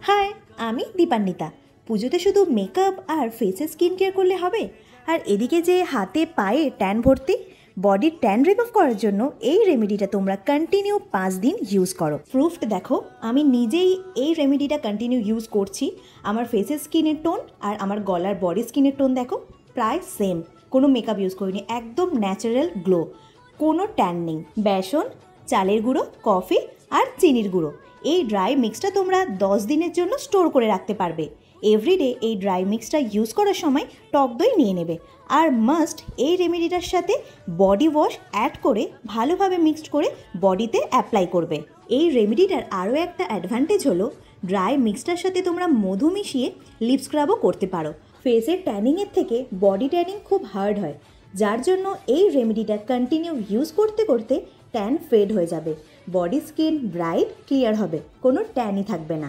High, আমি দীপান্বিতা। পুজোতে শুধু মেকআপ আর ফেসে স্কিন কেয়ার করলে হবে? আর এদিকে যে হাতে পায়ে ট্যান ভর্তি, বডির ট্যান রিমুভ করার জন্য এই রেমেডিটা তোমরা কন্টিনিউ 5 দিন ইউজ করো। প্রুফড দেখো, আমি নিজেই এই রেমেডিটা কন্টিনিউ ইউজ করছি। আমার ফেসের স্কিনের টোন আর আমার গলার বডি স্কিনের টোন দেখো প্রায় সেম। কোনো মেকআপ ইউজ করিনি, একদম ন্যাচারাল গ্লো, কোনো ট্যান নেই। বেসন, চালের গুঁড়ো, কফি আর চিনির গুঁড়ো, এই ড্রাই মিক্সটা তোমরা 10 দিনের জন্য স্টোর করে রাখতে পারবে। এভরিডে এই ড্রাই মিক্সটা ইউজ করার সময় টক দই নিয়ে নেবে। আর মাস্ট এই রেমেডিটার সাথে বডি ওয়াশ অ্যাড করে ভালোভাবে মিক্সড করে বডিতে অ্যাপ্লাই করবে। এই রেমেডিটার আরও একটা অ্যাডভান্টেজ হলো, ড্রাই মিক্সটার সাথে তোমরা মধু মিশিয়ে লিপ স্ক্রাবও করতে পারো। ফেসের ট্যানিংয়ের থেকে বডি ট্যানিং খুব হার্ড হয়, যার জন্য এই রেমেডিটা কন্টিনিউ ইউজ করতে করতে ট্যান ফেড হয়ে যাবে, বডি স্কিন ব্রাইট ক্লিয়ার হবে, কোনো ট্যানই থাকবে না।